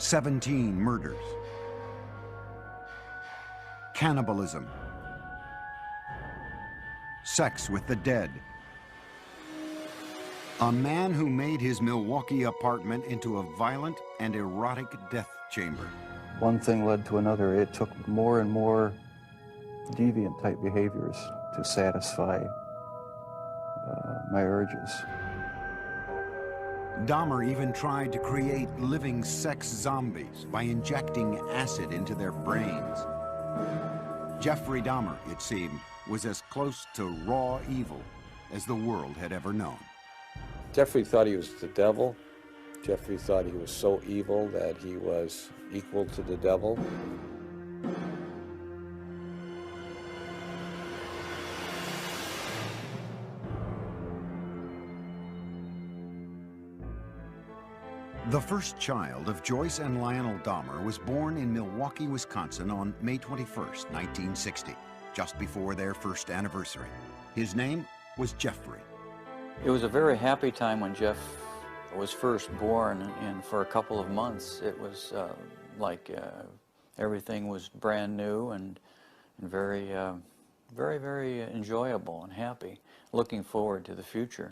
17 murders, cannibalism, sex with the dead. A man who made his Milwaukee apartment into a violent and erotic death chamber. One thing led to another. It took more and more deviant type behaviors to satisfy my urges. Dahmer even tried to create living sex zombies by injecting acid into their brains. Jeffrey Dahmer, it seemed, was as close to raw evil as the world had ever known. Jeffrey thought he was the devil. Jeffrey thought he was so evil that he was equal to the devil. The first child of Joyce and Lionel Dahmer was born in Milwaukee, Wisconsin on May 21st, 1960, just before their first anniversary. His name was Jeffrey. It was a very happy time when Jeff was first born, and for a couple of months it was like everything was brand new and very, very enjoyable and happy, looking forward to the future.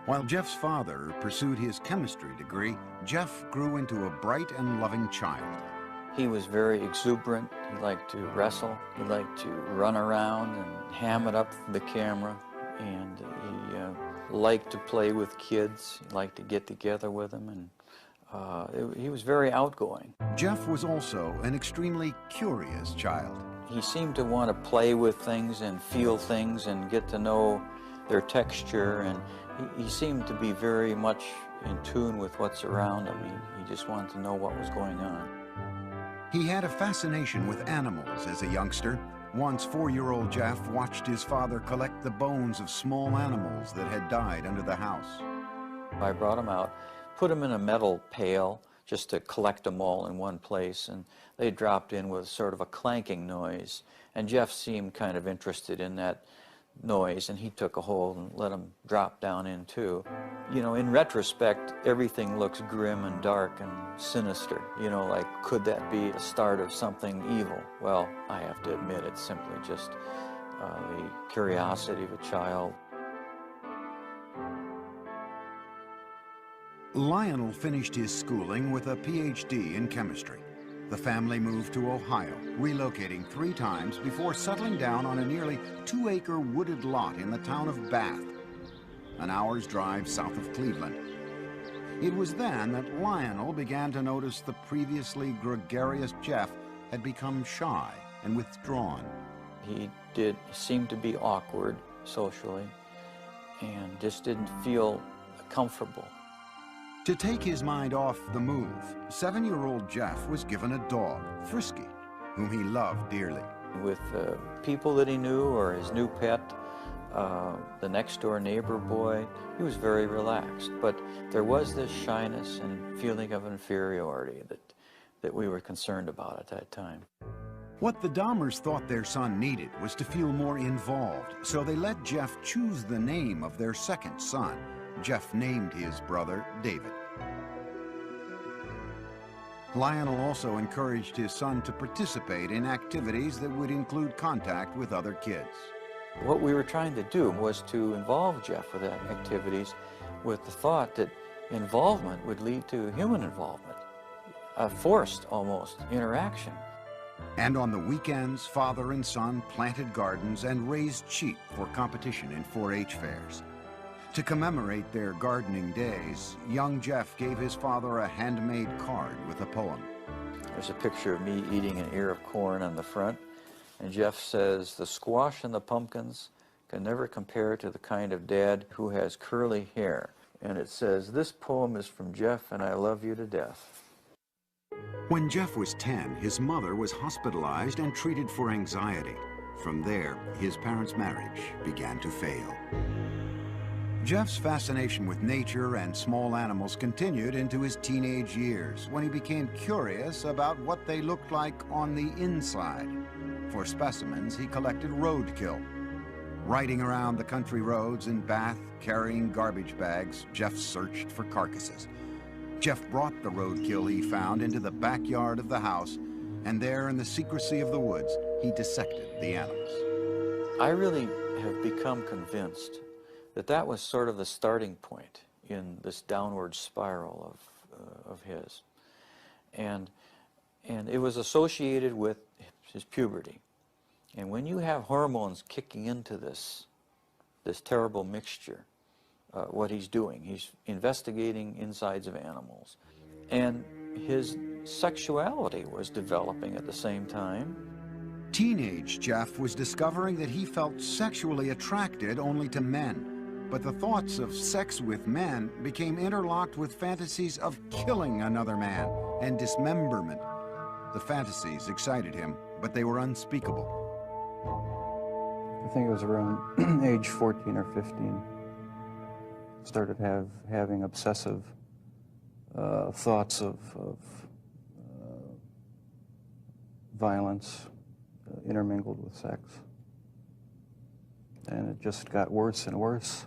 While Jeff's father pursued his chemistry degree, Jeff grew into a bright and loving child. He was very exuberant. He liked to wrestle. He liked to run around and ham it up for the camera. And he liked to play with kids. He liked to get together with them. And he was very outgoing. Jeff was also an extremely curious child. He seemed to want to play with things and feel things and get to know their texture, and he seemed to be very much in tune with what's around him. He just wanted to know what was going on. He had a fascination with animals as a youngster. Once 4-year-old Jeff watched his father collect the bones of small animals that had died under the house. I brought him out, put him in a metal pail just to collect them all in one place, and they dropped in with sort of a clanking noise, and Jeff seemed kind of interested in that noise, and he took a hold and let them drop down in too. You know, in retrospect, everything looks grim and dark and sinister. You know, like, could that be the start of something evil? Well, I have to admit, it's simply just the curiosity of a child. Lionel finished his schooling with a PhD in chemistry. The family moved to Ohio, relocating 3 times before settling down on a nearly 2-acre wooded lot in the town of Bath, an hour's drive south of Cleveland. It was then that Lionel began to notice the previously gregarious Jeff had become shy and withdrawn. He did seem to be awkward socially and just didn't feel comfortable. To take his mind off the move, 7-year-old Jeff was given a dog, Frisky, whom he loved dearly. With people that he knew or his new pet, the next-door neighbor boy, he was very relaxed. But there was this shyness and feeling of inferiority that we were concerned about at that time. What the Dahmers thought their son needed was to feel more involved, so they let Jeff choose the name of their second son. Jeff named his brother David. Lionel also encouraged his son to participate in activities that would include contact with other kids. What we were trying to do was to involve Jeff with activities with the thought that involvement would lead to human involvement, a forced, almost, interaction. And on the weekends, father and son planted gardens and raised sheep for competition in 4-H fairs. To commemorate their gardening days, young Jeff gave his father a handmade card with a poem. There's a picture of me eating an ear of corn on the front, and Jeff says, "The squash and the pumpkins can never compare to the kind of dad who has curly hair." And it says, "This poem is from Jeff, and I love you to death." When Jeff was 10, his mother was hospitalized and treated for anxiety. From there, his parents' marriage began to fail. Jeff's fascination with nature and small animals continued into his teenage years, when he became curious about what they looked like on the inside. For specimens, he collected roadkill. Riding around the country roads in Bath, carrying garbage bags, Jeff searched for carcasses. Jeff brought the roadkill he found into the backyard of the house, and there in the secrecy of the woods, he dissected the animals. I really have become convinced that that was sort of the starting point in this downward spiral of his. And it was associated with his puberty. And when you have hormones kicking into this terrible mixture, what he's doing, he's investigating insides of animals. And his sexuality was developing at the same time. Teenage Jeff was discovering that he felt sexually attracted only to men. But the thoughts of sex with men became interlocked with fantasies of killing another man and dismemberment. The fantasies excited him, but they were unspeakable. I think it was around age 14 or 15. Started having obsessive thoughts of violence intermingled with sex. And it just got worse and worse.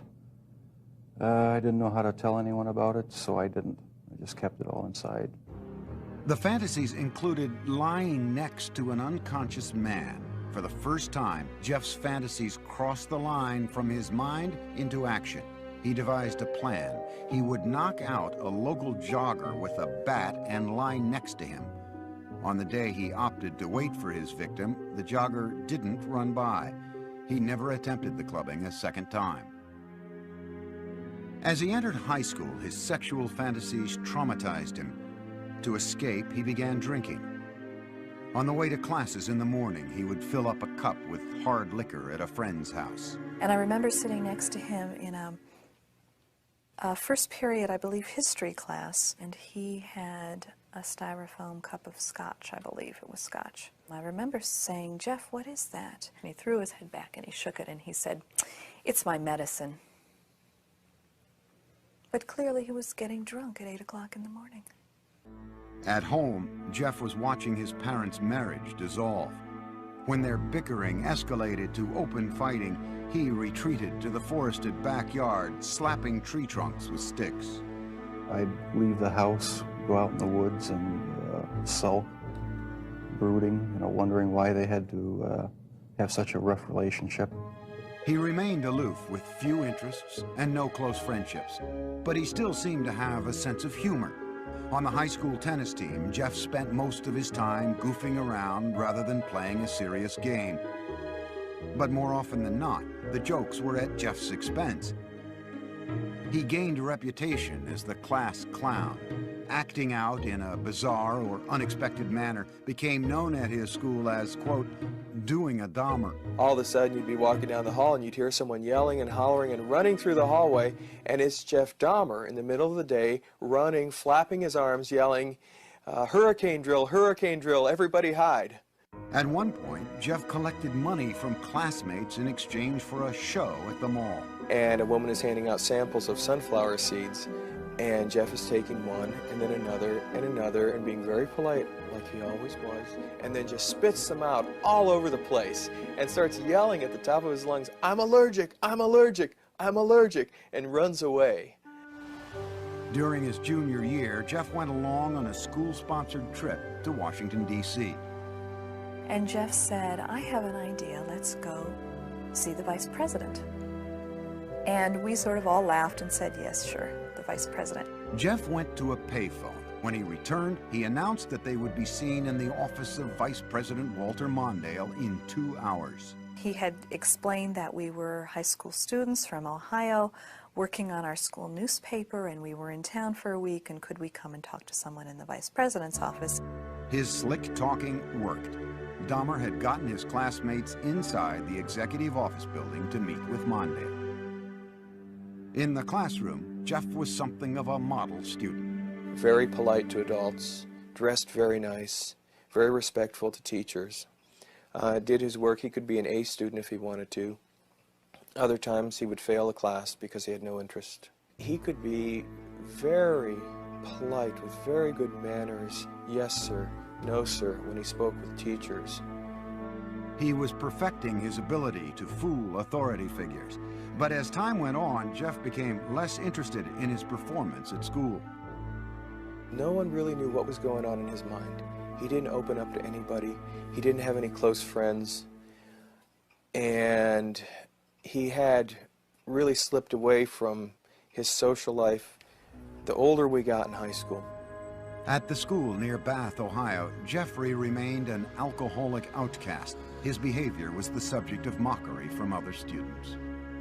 I didn't know how to tell anyone about it, so I didn't. I just kept it all inside. The fantasies included lying next to an unconscious man. For the first time, Jeff's fantasies crossed the line from his mind into action. He devised a plan. He would knock out a local jogger with a bat and lie next to him. On the day he opted to wait for his victim, the jogger didn't run by. He never attempted the clubbing a second time. As he entered high school, his sexual fantasies traumatized him. To escape, he began drinking. On the way to classes in the morning, he would fill up a cup with hard liquor at a friend's house. And I remember sitting next to him in a first period, I believe, history class, and he had a styrofoam cup of scotch, I believe it was scotch. I remember saying, "Jeff, what is that?" And he threw his head back and he shook it and he said, "It's my medicine." But clearly he was getting drunk at 8 o'clock in the morning. At home, Jeff was watching his parents' marriage dissolve. When their bickering escalated to open fighting, he retreated to the forested backyard, slapping tree trunks with sticks. I'd leave the house, go out in the woods and sulk, brooding, wondering why they had to have such a rough relationship. He remained aloof with few interests and no close friendships, but he still seemed to have a sense of humor. On the high school tennis team, Jeff spent most of his time goofing around rather than playing a serious game. But more often than not, the jokes were at Jeff's expense. He gained a reputation as the class clown. Acting out in a bizarre or unexpected manner became known at his school as, quote, doing a Dahmer. All of a sudden you'd be walking down the hall and you'd hear someone yelling and hollering and running through the hallway, and it's Jeff Dahmer in the middle of the day, running, flapping his arms, yelling, hurricane drill, everybody hide. At one point, Jeff collected money from classmates in exchange for a show at the mall. And a woman is handing out samples of sunflower seeds, and Jeff is taking one and then another and being very polite like he always was, and then just spits them out all over the place and starts yelling at the top of his lungs, "I'm allergic, I'm allergic, I'm allergic," and runs away. During his junior year, Jeff went along on a school-sponsored trip to Washington, D.C. And Jeff said, "I have an idea, let's go see the vice president." And we sort of all laughed and said, "Yes, sure, the vice president." Jeff went to a payphone. When he returned, he announced that they would be seen in the office of Vice President Walter Mondale in 2 hours. He had explained that we were high school students from Ohio working on our school newspaper, and we were in town for a week, and could we come and talk to someone in the vice president's office? His slick talking worked. Dahmer had gotten his classmates inside the executive office building to meet with Mondale. In the classroom, Jeff was something of a model student. Very polite to adults, dressed very nice, very respectful to teachers. Did his work. He could be an A student if he wanted to. Other times he would fail a class because he had no interest. He could be very polite with very good manners. Yes, sir. No, sir, when he spoke with teachers. He was perfecting his ability to fool authority figures. But as time went on, Jeff became less interested in his performance at school. No one really knew what was going on in his mind. He didn't open up to anybody. He didn't have any close friends. And he had really slipped away from his social life the older we got in high school. At the school near Bath, Ohio, Jeffrey remained an alcoholic outcast. His behavior was the subject of mockery from other students.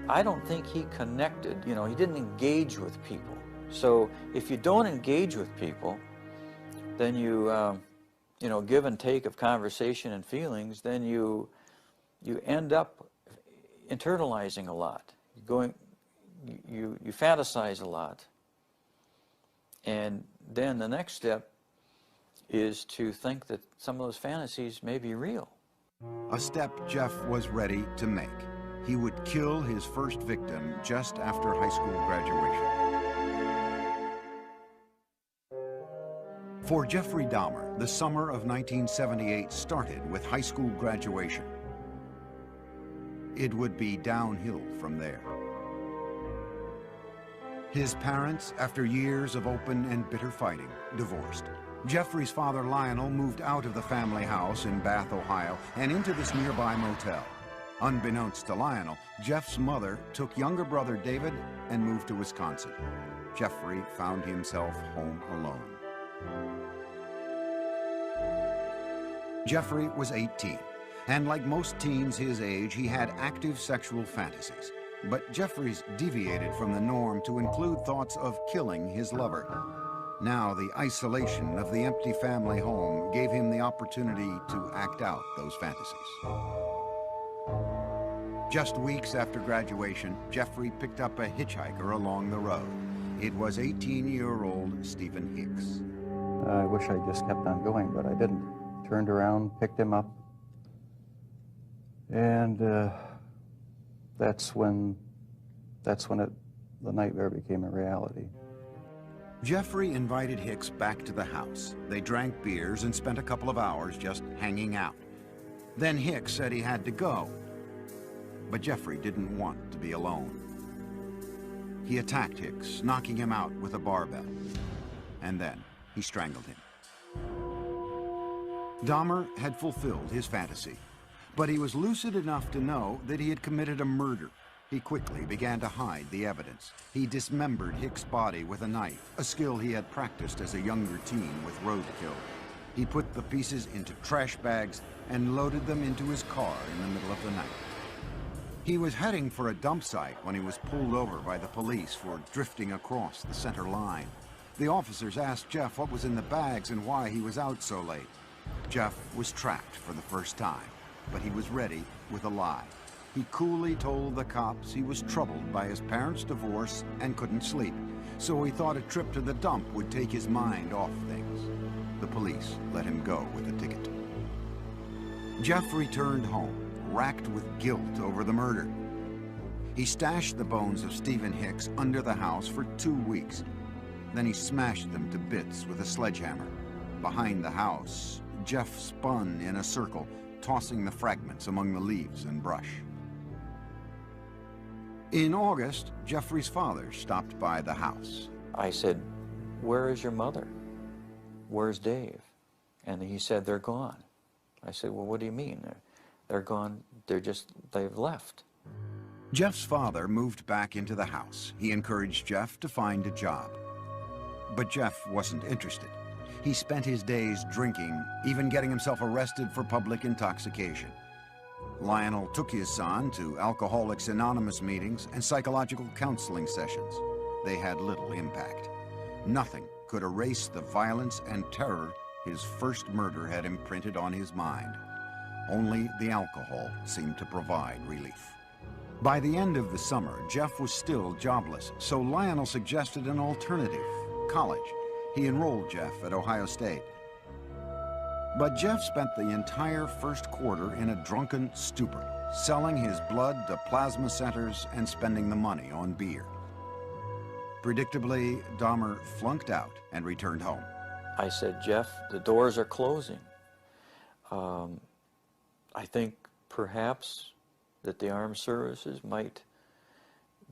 I don't think he connected, he didn't engage with people. So if you don't engage with people, then you give and take of conversation and feelings, then you end up internalizing a lot. You fantasize a lot. And then the next step is to think that some of those fantasies may be real. A step Jeff was ready to make. He would kill his first victim just after high school graduation. For Jeffrey Dahmer, the summer of 1978 started with high school graduation. It would be downhill from there. His parents, after years of open and bitter fighting, divorced. Jeffrey's father, Lionel, moved out of the family house in Bath, Ohio, and into this nearby motel. Unbeknownst to Lionel, Jeff's mother took younger brother David and moved to Wisconsin. Jeffrey found himself home alone. Jeffrey was 18, and like most teens his age, he had active sexual fantasies. But Jeffrey's deviated from the norm to include thoughts of killing his lover. Now the isolation of the empty family home gave him the opportunity to act out those fantasies. Just weeks after graduation, Jeffrey picked up a hitchhiker along the road. It was 18-year-old Stephen Hicks. I wish I just kept on going, but I didn't. Turned around, picked him up, and that's when the nightmare became a reality. Jeffrey invited Hicks back to the house. They drank beers and spent a couple of hours just hanging out. Then Hicks said he had to go. But Jeffrey didn't want to be alone. He attacked Hicks, knocking him out with a barbell. And then he strangled him. Dahmer had fulfilled his fantasy, but he was lucid enough to know that he had committed a murder. He quickly began to hide the evidence. He dismembered Hicks' body with a knife, a skill he had practiced as a younger teen with roadkill. He put the pieces into trash bags and loaded them into his car in the middle of the night. He was heading for a dump site when he was pulled over by the police for drifting across the center line. The officers asked Jeff what was in the bags and why he was out so late. Jeff was trapped for the first time, but he was ready with a lie. He coolly told the cops he was troubled by his parents' divorce and couldn't sleep, so he thought a trip to the dump would take his mind off things. The police let him go with a ticket. Jeff returned home, racked with guilt over the murder. He stashed the bones of Stephen Hicks under the house for 2 weeks. Then he smashed them to bits with a sledgehammer. Behind the house, Jeff spun in a circle, tossing the fragments among the leaves and brush. In August, Jeffrey's father stopped by the house. I said, "Where is your mother? Where's Dave?" And he said, "They're gone." I said, "Well, what do you mean? They're gone, they've left." Jeff's father moved back into the house. He encouraged Jeff to find a job. But Jeff wasn't interested. He spent his days drinking, even getting himself arrested for public intoxication. Lionel took his son to Alcoholics Anonymous meetings and psychological counseling sessions. They had little impact. Nothing could erase the violence and terror his first murder had imprinted on his mind. Only the alcohol seemed to provide relief. By the end of the summer, Jeff was still jobless, so Lionel suggested an alternative: college. He enrolled Jeff at Ohio State. But Jeff spent the entire first quarter in a drunken stupor, selling his blood to plasma centers and spending the money on beer. Predictably, Dahmer flunked out and returned home. I said, "Jeff, the doors are closing. I think perhaps that the armed services might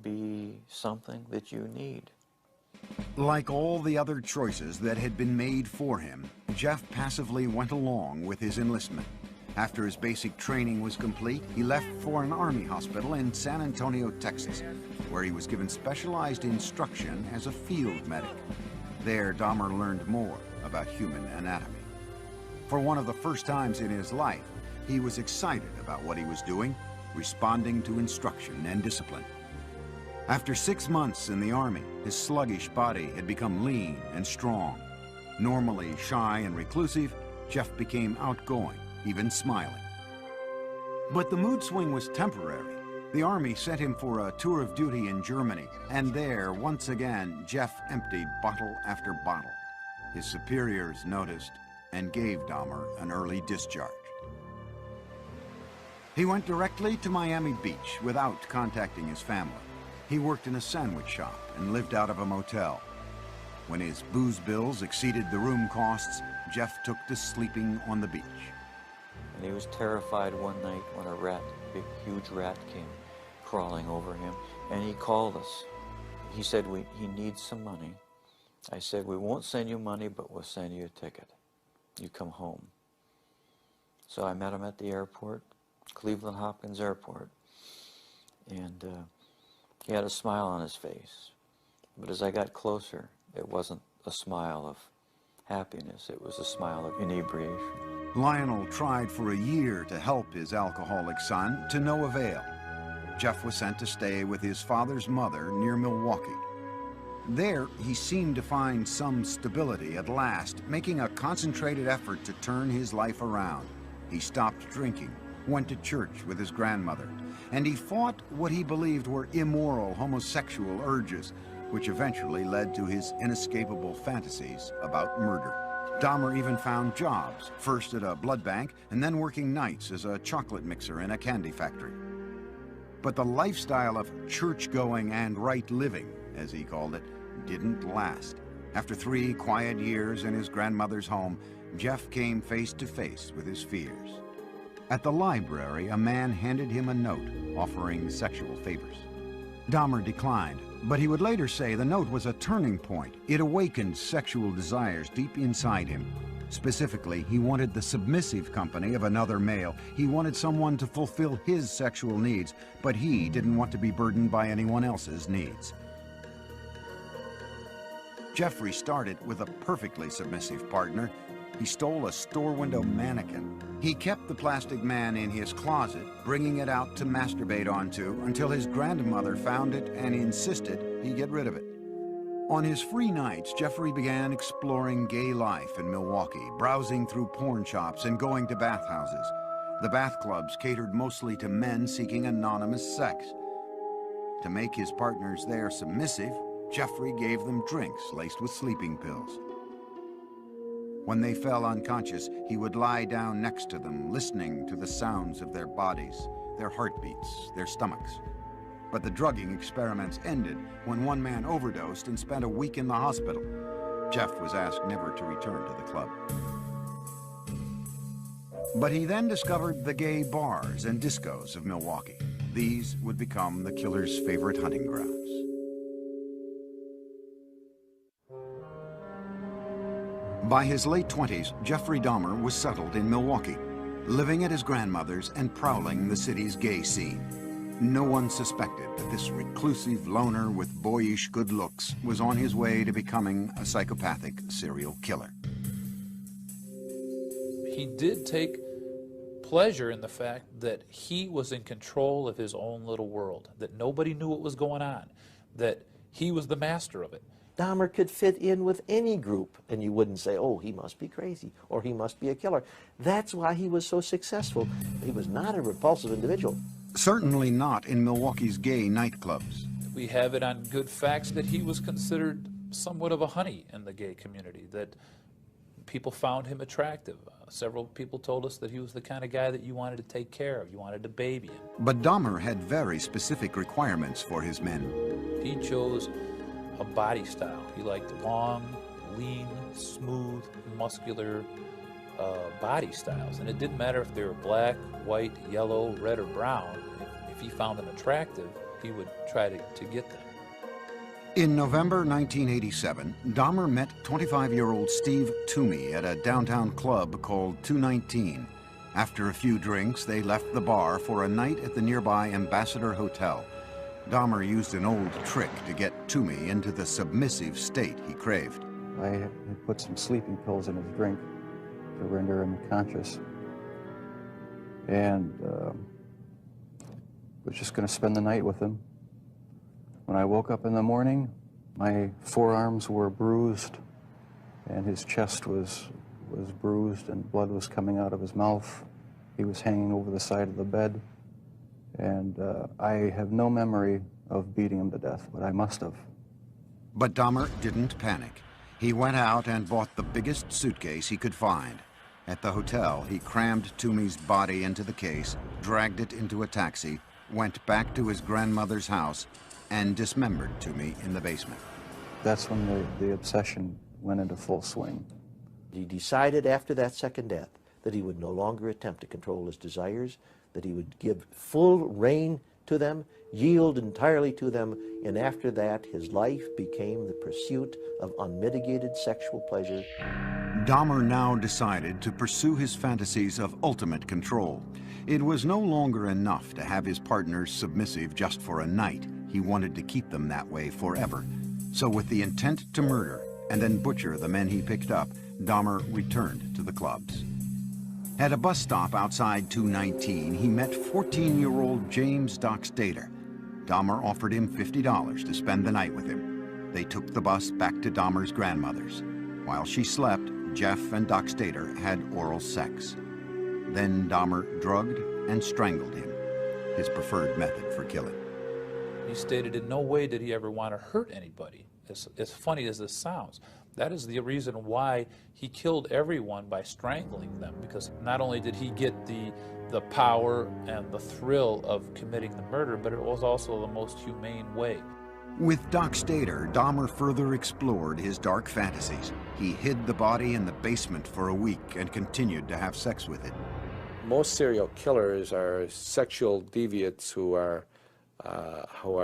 be something that you need." Like all the other choices that had been made for him, Jeff passively went along with his enlistment. After his basic training was complete, he left for an army hospital in San Antonio, Texas, where he was given specialized instruction as a field medic. There, Dahmer learned more about human anatomy. For one of the first times in his life, he was excited about what he was doing, responding to instruction and discipline. After 6 months in the Army, his sluggish body had become lean and strong. Normally shy and reclusive, Jeff became outgoing, even smiling. But the mood swing was temporary. The Army sent him for a tour of duty in Germany, and there, once again, Jeff emptied bottle after bottle. His superiors noticed and gave Dahmer an early discharge. He went directly to Miami Beach without contacting his family. He worked in a sandwich shop and lived out of a motel. When his booze bills exceeded the room costs, Jeff took to sleeping on the beach. And he was terrified one night when a rat, a big, huge rat, came crawling over him, and he called us. He said, he needs some money. I said, we won't send you money, but we'll send you a ticket. You come home. So I met him at the airport, Cleveland Hopkins Airport, and he had a smile on his face. But as I got closer, it wasn't a smile of happiness, it was a smile of inebriation. Lionel tried for a year to help his alcoholic son, to no avail. Jeff was sent to stay with his father's mother near Milwaukee. There, he seemed to find some stability at last, making a concentrated effort to turn his life around. He stopped drinking, went to church with his grandmother, and he fought what he believed were immoral homosexual urges, which eventually led to his inescapable fantasies about murder. Dahmer even found jobs, first at a blood bank and then working nights as a chocolate mixer in a candy factory. But the lifestyle of church-going and right living, as he called it, didn't last. After 3 quiet years in his grandmother's home, Jeff came face to face with his fears. At the library, a man handed him a note offering sexual favors. Dahmer declined, but he would later say the note was a turning point. It awakened sexual desires deep inside him. Specifically, he wanted the submissive company of another male. He wanted someone to fulfill his sexual needs, but he didn't want to be burdened by anyone else's needs. Jeffrey started with a perfectly submissive partner. He stole a store window mannequin. He kept the plastic man in his closet, bringing it out to masturbate onto until his grandmother found it and insisted he get rid of it. On his free nights, Jeffrey began exploring gay life in Milwaukee, browsing through porn shops and going to bathhouses. The bath clubs catered mostly to men seeking anonymous sex. To make his partners there submissive, Jeffrey gave them drinks laced with sleeping pills. When they fell unconscious, he would lie down next to them, listening to the sounds of their bodies, their heartbeats, their stomachs. But the drugging experiments ended when one man overdosed and spent a week in the hospital. Jeff was asked never to return to the club. But he then discovered the gay bars and discos of Milwaukee. These would become the killer's favorite hunting grounds. By his late 20s, Jeffrey Dahmer was settled in Milwaukee, living at his grandmother's and prowling the city's gay scene. No one suspected that this reclusive loner with boyish good looks was on his way to becoming a psychopathic serial killer. He did take pleasure in the fact that he was in control of his own little world, that nobody knew what was going on, that he was the master of it. Dahmer could fit in with any group, and you wouldn't say, oh, he must be crazy, or he must be a killer. That's why he was so successful. He was not a repulsive individual. Certainly not in Milwaukee's gay nightclubs. We have it on good facts that he was considered somewhat of a honey in the gay community, that people found him attractive. Several people told us that he was the kind of guy that you wanted to take care of, you wanted to baby him. But Dahmer had very specific requirements for his men. He chose a body style. He liked long, lean, smooth, muscular body styles. And it didn't matter if they were black, white, yellow, red, or brown. If he found them attractive, he would try to get them. In November 1987, Dahmer met 25-year-old Steve Toomey at a downtown club called 219. After a few drinks, they left the bar for a night at the nearby Ambassador Hotel. Dahmer used an old trick to get Toomey into the submissive state he craved. I had put some sleeping pills in his drink to render him conscious. And was just going to spend the night with him. When I woke up in the morning, my forearms were bruised, and his chest was bruised, and blood was coming out of his mouth. He was hanging over the side of the bed, and I have no memory of beating him to death, but I must have. But Dahmer didn't panic. He went out and bought the biggest suitcase he could find. At the hotel, he crammed Toomey's body into the case, dragged it into a taxi, went back to his grandmother's house, and dismembered Toomey in the basement. That's when the obsession went into full swing. He decided after that second death that he would no longer attempt to control his desires, that he would give full rein to them, yield entirely to them, and after that his life became the pursuit of unmitigated sexual pleasure. Dahmer now decided to pursue his fantasies of ultimate control. It was no longer enough to have his partners submissive just for a night. He wanted to keep them that way forever. So with the intent to murder and then butcher the men he picked up, Dahmer returned to the clubs. At a bus stop outside 219, he met 14-year-old James Doc Stater. Dahmer offered him $50 to spend the night with him. They took the bus back to Dahmer's grandmother's. While she slept, Jeff and Doc Stater had oral sex. Then Dahmer drugged and strangled him, his preferred method for killing. He stated in no way did he ever want to hurt anybody, as funny as this sounds. That is the reason why he killed everyone by strangling them, because not only did he get the power and the thrill of committing the murder, but it was also the most humane way. With Doc Stater, Dahmer further explored his dark fantasies. He hid the body in the basement for a week and continued to have sex with it. Most serial killers are sexual deviants who are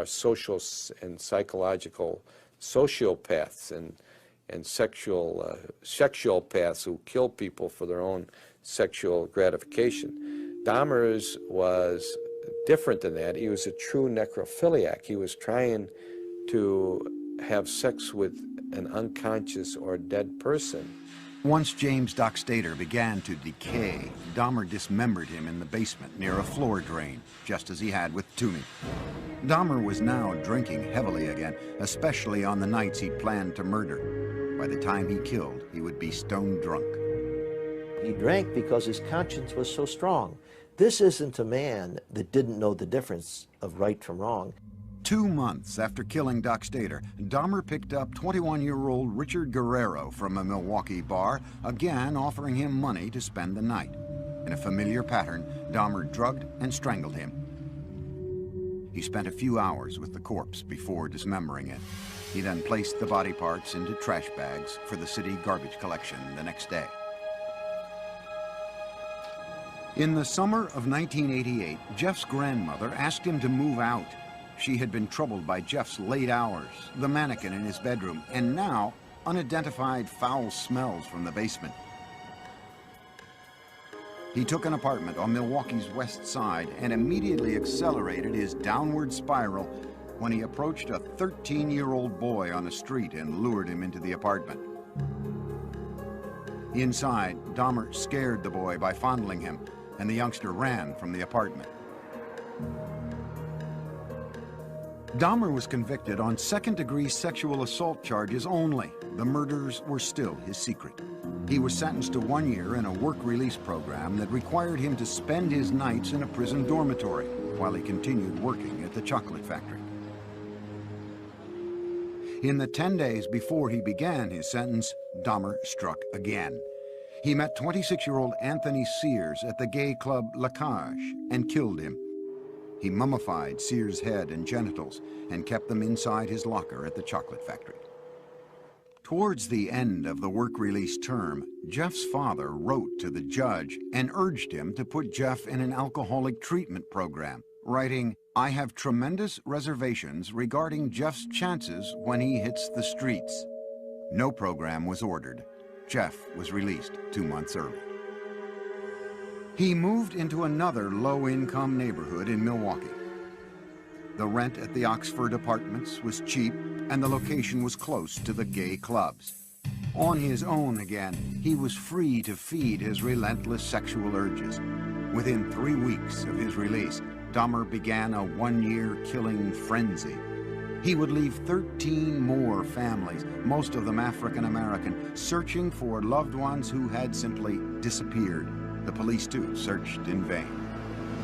social and psychological sociopaths and sexual paths who kill people for their own sexual gratification. Dahmer's was different than that. He was a true necrophiliac. He was trying to have sex with an unconscious or dead person. Once James Doc Stater began to decay, Dahmer dismembered him in the basement near a floor drain, just as he had with Toomey. Dahmer was now drinking heavily again, especially on the nights he planned to murder. By the time he killed, he would be stone drunk. He drank because his conscience was so strong. This isn't a man that didn't know the difference of right from wrong. 2 months after killing Doc Stater, Dahmer picked up 21-year-old Richard Guerrero from a Milwaukee bar, again offering him money to spend the night. In a familiar pattern, Dahmer drugged and strangled him. He spent a few hours with the corpse before dismembering it. He then placed the body parts into trash bags for the city garbage collection the next day. In the summer of 1988, Jeff's grandmother asked him to move out. She had been troubled by Jeff's late hours, the mannequin in his bedroom, and now unidentified foul smells from the basement. He took an apartment on Milwaukee's west side and immediately accelerated his downward spiral when he approached a 13-year-old boy on the street and lured him into the apartment. Inside, Dahmer scared the boy by fondling him, and the youngster ran from the apartment. Dahmer was convicted on second-degree sexual assault charges only. The murders were still his secret. He was sentenced to 1 year in a work release program that required him to spend his nights in a prison dormitory while he continued working at the chocolate factory. In the 10 days before he began his sentence, Dahmer struck again. He met 26-year-old Anthony Sears at the gay club La Cage and killed him. He mummified Sears' head and genitals and kept them inside his locker at the chocolate factory. Towards the end of the work release term, Jeff's father wrote to the judge and urged him to put Jeff in an alcoholic treatment program, writing, I have tremendous reservations regarding Jeff's chances when he hits the streets. No program was ordered. Jeff was released 2 months early. He moved into another low-income neighborhood in Milwaukee. The rent at the Oxford Apartments was cheap, and the location was close to the gay clubs. On his own again, he was free to feed his relentless sexual urges. Within 3 weeks of his release, Dahmer began a 1-year killing frenzy. He would leave 13 more families, most of them African-American, searching for loved ones who had simply disappeared. The police, too, searched in vain.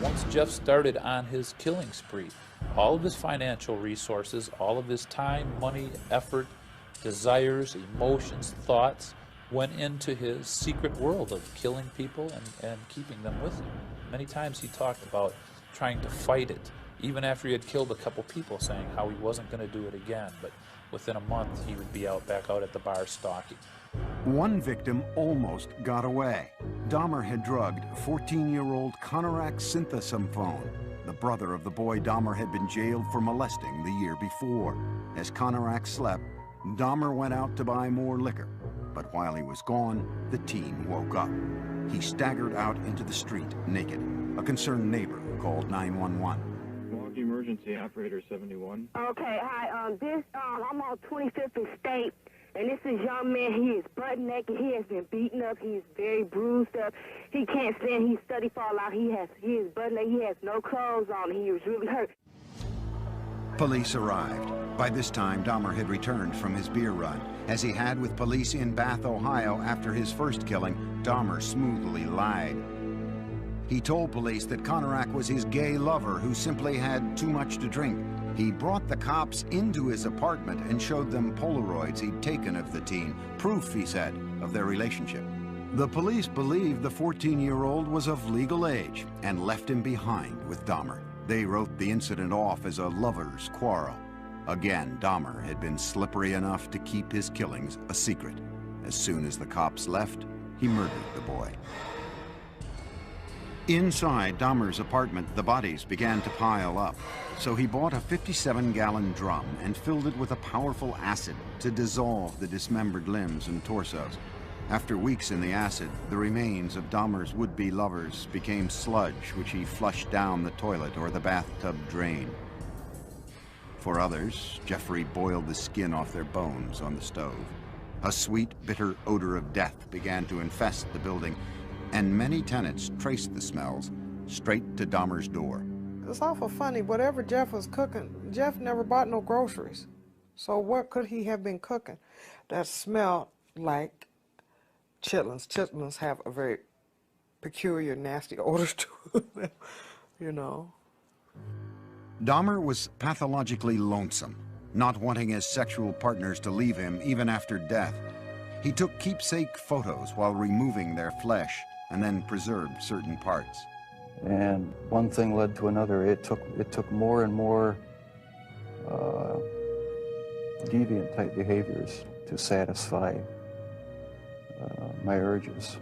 Once Jeff started on his killing spree, all of his financial resources, all of his time, money, effort, desires, emotions, thoughts, went into his secret world of killing people and keeping them with him. Many times he talked about trying to fight it, even after he had killed a couple people, saying how he wasn't going to do it again, but within a month he would be back out at the bar stalking. One victim almost got away. Dahmer had drugged 14-year-old Konorak Synthesomphone, the brother of the boy Dahmer had been jailed for molesting the year before. As Konorak slept, Dahmer went out to buy more liquor. But while he was gone, the teen woke up. He staggered out into the street naked. A concerned neighbor called 911. Milwaukee Emergency Operator 71. Okay, hi. I'm on 25th and State, and this is young man. He is butt naked. He has been beaten up. He is very bruised up. He can't stand. He's study fall out. He is butt naked. He has no clothes on. He was really hurt. Police arrived. By this time, Dahmer had returned from his beer run. As he had with police in Bath, Ohio after his first killing, Dahmer smoothly lied. He told police that Konorak was his gay lover who simply had too much to drink. He brought the cops into his apartment and showed them Polaroids he'd taken of the teen, proof, he said, of their relationship. The police believed the 14-year-old was of legal age and left him behind with Dahmer. They wrote the incident off as a lover's quarrel. Again, Dahmer had been slippery enough to keep his killings a secret. As soon as the cops left, he murdered the boy. Inside Dahmer's apartment, the bodies began to pile up. So he bought a 57-gallon drum and filled it with a powerful acid to dissolve the dismembered limbs and torsos. After weeks in the acid, the remains of Dahmer's would-be lovers became sludge, which he flushed down the toilet or the bathtub drain. For others, Jeffrey boiled the skin off their bones on the stove. A sweet, bitter odor of death began to infest the building, and many tenants traced the smells straight to Dahmer's door. It's awful funny. Whatever Jeff was cooking, Jeff never bought no groceries. So what could he have been cooking that smelled like chitlins? Chitlins have a very peculiar, nasty odor to them, you know. Dahmer was pathologically lonesome, not wanting his sexual partners to leave him even after death. He took keepsake photos while removing their flesh and then preserved certain parts. And one thing led to another. It took more and more deviant type behaviors to satisfy my urges.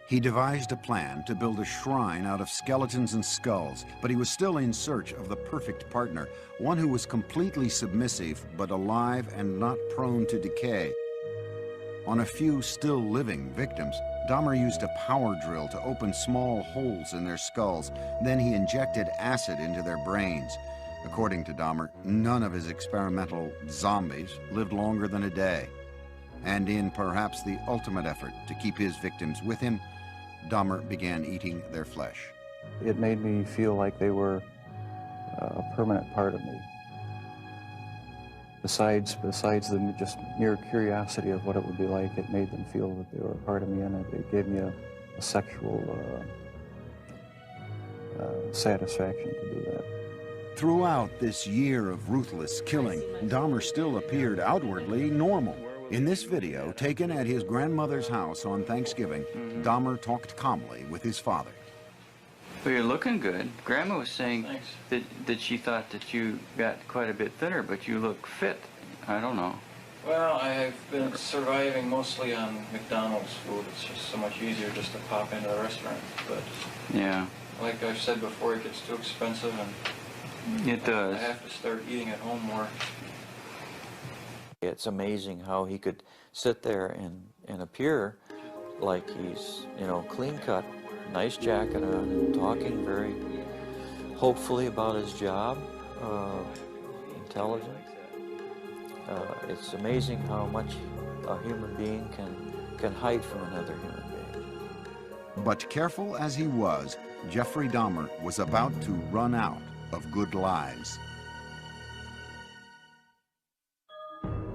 He devised a plan to build a shrine out of skeletons and skulls, but he was still in search of the perfect partner, one who was completely submissive but alive and not prone to decay. On a few still living victims, Dahmer used a power drill to open small holes in their skulls. Then he injected acid into their brains. According to Dahmer, none of his experimental zombies lived longer than a day. And in perhaps the ultimate effort to keep his victims with him, Dahmer began eating their flesh. It made me feel like they were a permanent part of me. Besides the just mere curiosity of what it would be like, it made them feel that they were a part of me, and it gave me a sexual satisfaction to do that. Throughout this year of ruthless killing, Dahmer still appeared outwardly normal. In this video, taken at his grandmother's house on Thanksgiving, Dahmer talked calmly with his father. Well, you're looking good. Grandma was saying that she thought that you got quite a bit thinner, but you look fit. I don't know. Well, I've been surviving mostly on McDonald's food. It's just so much easier just to pop into the restaurant. But yeah, like I've said before, it gets too expensive, and It does. I have to start eating at home more. It's amazing how he could sit there and appear like he's, you know, clean cut, nice jacket on, and talking very hopefully about his job, intelligent. It's amazing how much a human being can hide from another human being. But careful as he was, Jeffrey Dahmer was about to run out of good lies.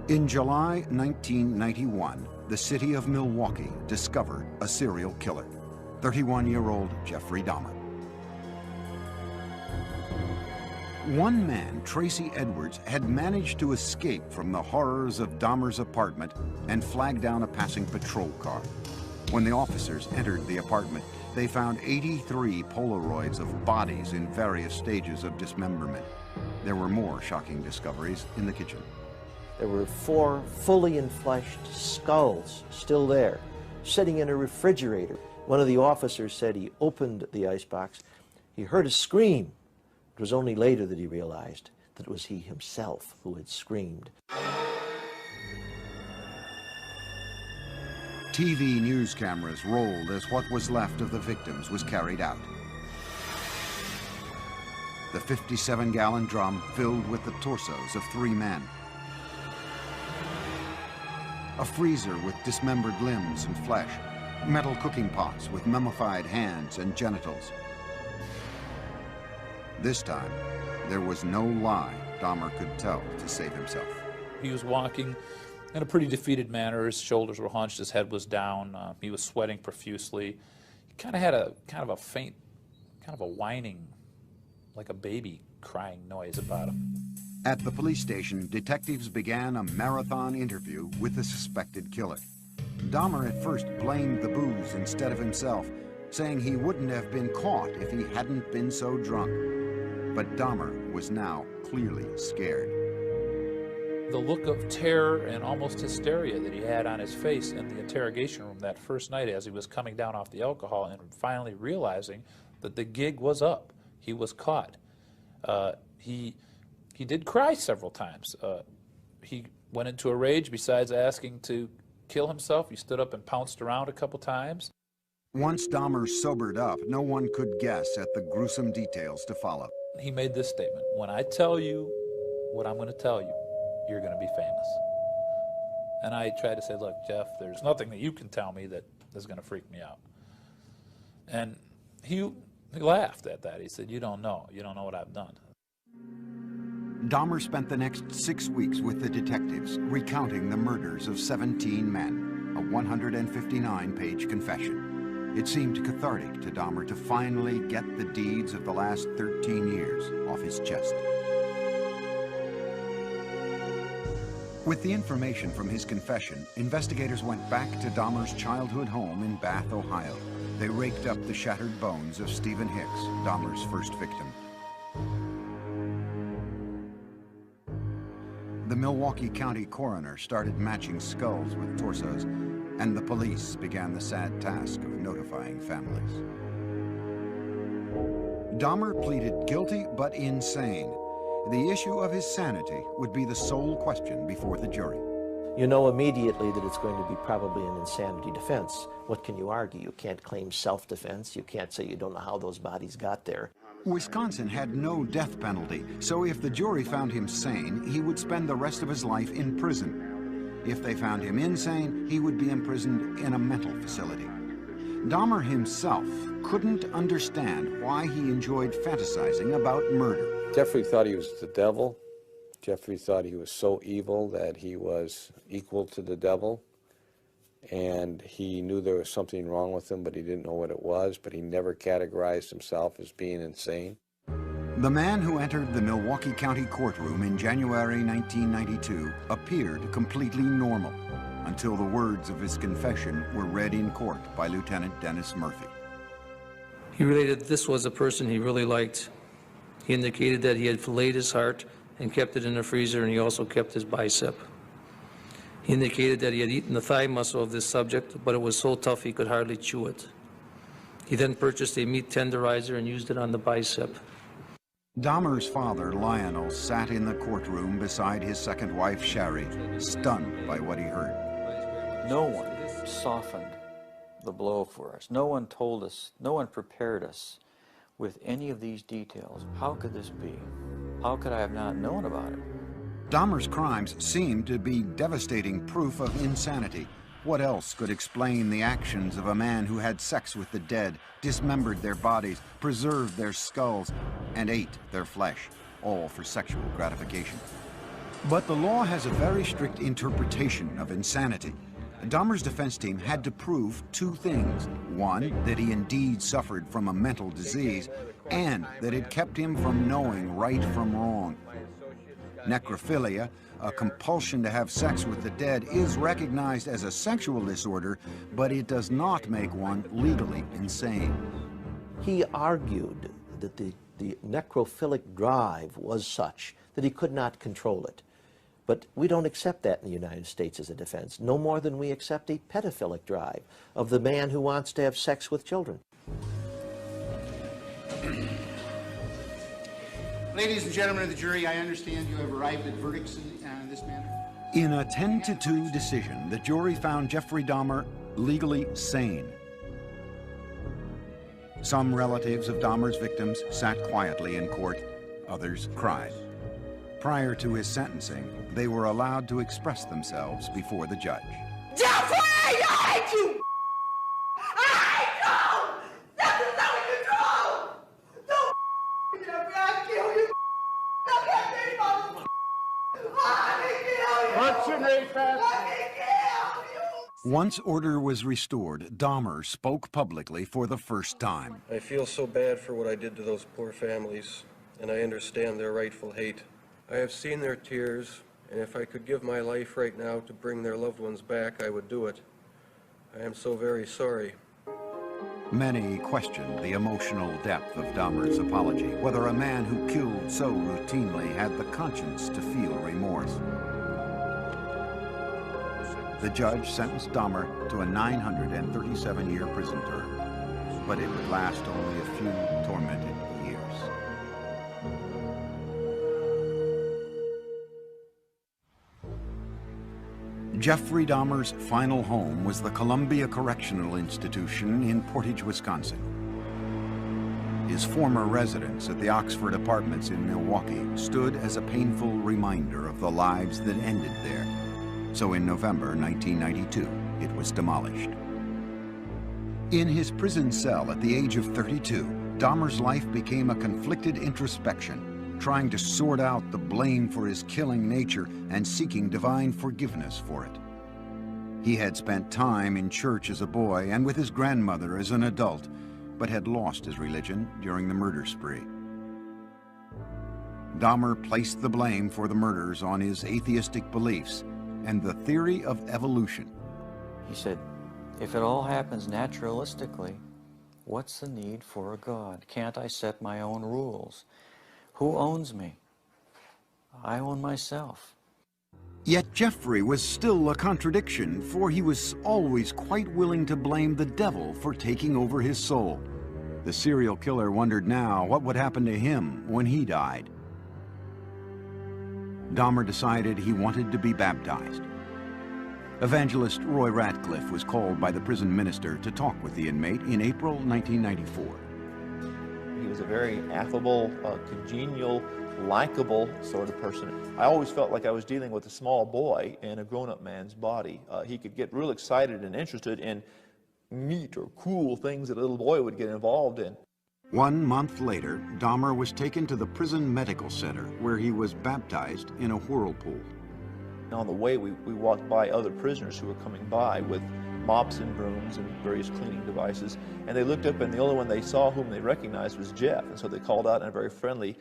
In July 1991, the city of Milwaukee discovered a serial killer, 31-year-old Jeffrey Dahmer. One man, Tracy Edwards, had managed to escape from the horrors of Dahmer's apartment and flag down a passing patrol car. When the officers entered the apartment, they found 83 Polaroids of bodies in various stages of dismemberment. There were more shocking discoveries in the kitchen. There were 4 fully enfleshed skulls still there, sitting in a refrigerator. One of the officers said he opened the icebox. He heard a scream. It was only later that he realized that it was he himself who had screamed. TV news cameras rolled as what was left of the victims was carried out. The 57-gallon drum filled with the torsos of 3 men. A freezer with dismembered limbs and flesh. Metal cooking pots with mummified hands and genitals. This time, there was no lie Dahmer could tell to save himself. He was walking in a pretty defeated manner. His shoulders were hunched, his head was down, he was sweating profusely. He kind of had a faint, kind of a whining, like a baby crying noise about him. At the police station, detectives began a marathon interview with the suspected killer. Dahmer at first blamed the booze instead of himself, saying he wouldn't have been caught if he hadn't been so drunk. But Dahmer was now clearly scared. The look of terror and almost hysteria that he had on his face in the interrogation room that first night as he was coming down off the alcohol and finally realizing that the gig was up. He was caught. He did cry several times. He went into a rage. Besides asking to kill himself, he stood up and pounced around a couple times. Once Dahmer sobered up, no one could guess at the gruesome details to follow. He made this statement: when I tell you what I'm going to tell you, you're going to be famous. And I tried to say, look, Jeff, there's nothing that you can tell me that is going to freak me out. And he laughed at that. He said, you don't know what I've done. Dahmer spent the next 6 weeks with the detectives, recounting the murders of 17 men, a 159-page confession. It seemed cathartic to Dahmer to finally get the deeds of the last 13 years off his chest. With the information from his confession, investigators went back to Dahmer's childhood home in Bath, Ohio. They raked up the shattered bones of Stephen Hicks, Dahmer's first victim. The Milwaukee County coroner started matching skulls with torsos, and the police began the sad task of notifying families. Dahmer pleaded guilty but insane. The issue of his sanity would be the sole question before the jury. You know immediately that it's going to be probably an insanity defense. What can you argue? You can't claim self-defense. You can't say you don't know how those bodies got there. Wisconsin had no death penalty, so if the jury found him sane, he would spend the rest of his life in prison. If they found him insane, he would be imprisoned in a mental facility. Dahmer himself couldn't understand why he enjoyed fantasizing about murder. Jeffrey thought he was the devil. Jeffrey thought he was so evil that he was equal to the devil. And he knew there was something wrong with him, but he didn't know what it was, but he never categorized himself as being insane. The man who entered the Milwaukee County courtroom in January 1992 appeared completely normal until the words of his confession were read in court by Lieutenant Dennis Murphy. He related this was a person he really liked. He indicated that he had filleted his heart and kept it in the freezer, and he also kept his bicep. He indicated that he had eaten the thigh muscle of this subject, but it was so tough he could hardly chew it. He then purchased a meat tenderizer and used it on the bicep. Dahmer's father, Lionel, sat in the courtroom beside his second wife, Sherry, stunned by what he heard. No one softened the blow for us. No one told us, no one prepared us with any of these details. How could this be? How could I have not known about it? Dahmer's crimes seemed to be devastating proof of insanity. What else could explain the actions of a man who had sex with the dead, dismembered their bodies, preserved their skulls, and ate their flesh, all for sexual gratification? But the law has a very strict interpretation of insanity. Dahmer's defense team had to prove two things. One, that he indeed suffered from a mental disease, and that it kept him from knowing right from wrong. Necrophilia, a compulsion to have sex with the dead, is recognized as a sexual disorder, but it does not make one legally insane. He argued that the necrophilic drive was such that he could not control it. But we don't accept that in the United States as a defense, no more than we accept a pedophilic drive of the man who wants to have sex with children. Ladies and gentlemen of the jury, I understand you have arrived at verdicts in this manner. In a 10-2 decision, the jury found Jeffrey Dahmer legally sane. Some relatives of Dahmer's victims sat quietly in court, others cried. Prior to his sentencing, they were allowed to express themselves before the judge. Jeffrey, I hate you! I hate you! This is out of control! Don't Jeffrey, I'll kill you! Don't get me, mother! I can kill you! I can kill you! Once order was restored, Dahmer spoke publicly for the first time. I feel so bad for what I did to those poor families, and I understand their rightful hate. I have seen their tears, and if I could give my life right now to bring their loved ones back, I would do it. I am so very sorry. Many questioned the emotional depth of Dahmer's apology, whether a man who killed so routinely had the conscience to feel remorse. The judge sentenced Dahmer to a 937-year prison term, but it would last only a few tormented years. Jeffrey Dahmer's final home was the Columbia Correctional Institution in Portage, Wisconsin. His former residence at the Oxford Apartments in Milwaukee stood as a painful reminder of the lives that ended there. So in November 1992, it was demolished. In his prison cell at the age of 32, Dahmer's life became a conflicted introspection, trying to sort out the blame for his killing nature and seeking divine forgiveness for it. He had spent time in church as a boy and with his grandmother as an adult, but had lost his religion during the murder spree. Dahmer placed the blame for the murders on his atheistic beliefs and the theory of evolution. He said, if it all happens naturalistically, what's the need for a God? Can't I set my own rules? Who owns me? I own myself. Yet Jeffrey was still a contradiction, for he was always quite willing to blame the devil for taking over his soul. The serial killer wondered now what would happen to him when he died. Dahmer decided he wanted to be baptized. Evangelist Roy Ratcliffe was called by the prison minister to talk with the inmate in April 1994. He was a very affable, congenial, likable sort of person. I always felt like I was dealing with a small boy in a grown-up man's body. He could get real excited and interested in neat or cool things that a little boy would get involved in. 1 month later, Dahmer was taken to the prison medical center, where he was baptized in a whirlpool. On the way, we walked by other prisoners who were coming by with mops and brooms and various cleaning devices, and they looked up, and the only one they saw whom they recognized was Jeff, and so they called out in a very friendly,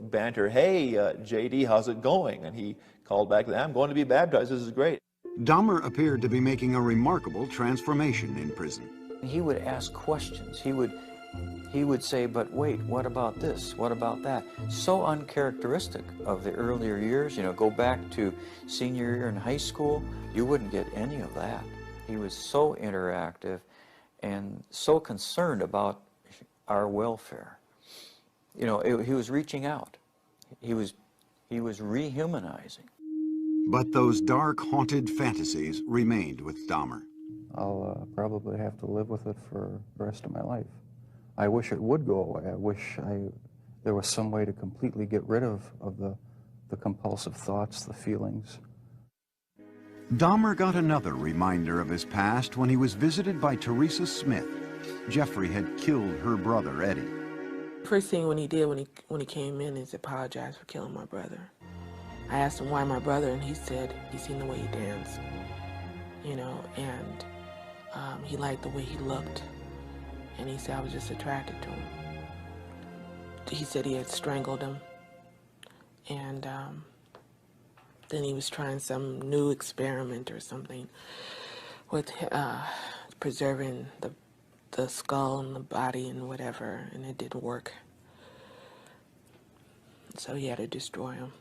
banter, "Hey, JD, how's it going?" And he called back, "I'm going to be baptized, this is great." Dahmer appeared to be making a remarkable transformation in prison. He would ask questions. He would say, but wait, what about this? What about that? So uncharacteristic of the earlier years. Go back to senior year in high school, you wouldn't get any of that. He was so interactive and so concerned about our welfare. You know, he was reaching out. He was rehumanizing. But those dark, haunted fantasies remained with Dahmer. I'll probably have to live with it for the rest of my life. I wish it would go away. I wish there was some way to completely get rid of the compulsive thoughts, the feelings. Dahmer got another reminder of his past when he was visited by Teresa Smith. Jeffrey had killed her brother, Eddie. First thing when he did when he came in is apologize for killing my brother. I asked him why my brother, and he said he seen the way he danced, you know, and he liked the way he looked, and he said I was just attracted to him. He said he had strangled him, and then he was trying some new experiment or something with preserving the skull and the body and whatever, and it didn't work. So he had to destroy him.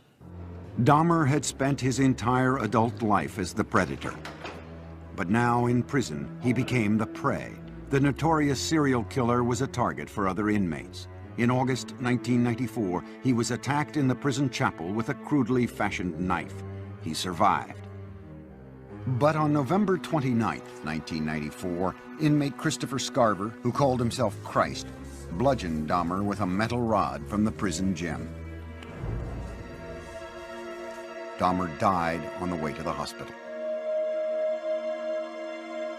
Dahmer had spent his entire adult life as the predator. But now in prison, he became the prey. The notorious serial killer was a target for other inmates. In August 1994, he was attacked in the prison chapel with a crudely fashioned knife. He survived. But on November 29, 1994, inmate Christopher Scarver, who called himself Christ, bludgeoned Dahmer with a metal rod from the prison gym. Dahmer died on the way to the hospital.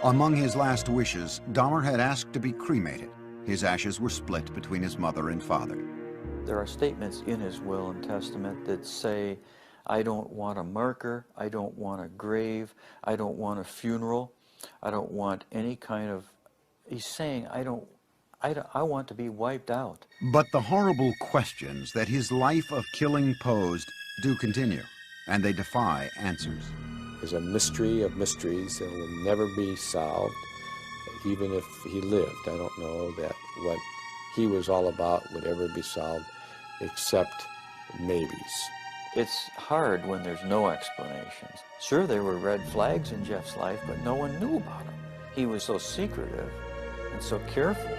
Among his last wishes, Dahmer had asked to be cremated. His ashes were split between his mother and father. There are statements in his will and testament that say, I don't want a marker, I don't want a grave, I don't want a funeral, I don't want any kind of, he's saying, I want to be wiped out. But the horrible questions that his life of killing posed do continue, and they defy answers. There's a mystery of mysteries that will never be solved. Even if he lived, I don't know that what he was all about would ever be solved, except maybes. It's hard when there's no explanations. Sure, there were red flags in Jeff's life, but no one knew about him. He was so secretive and so careful.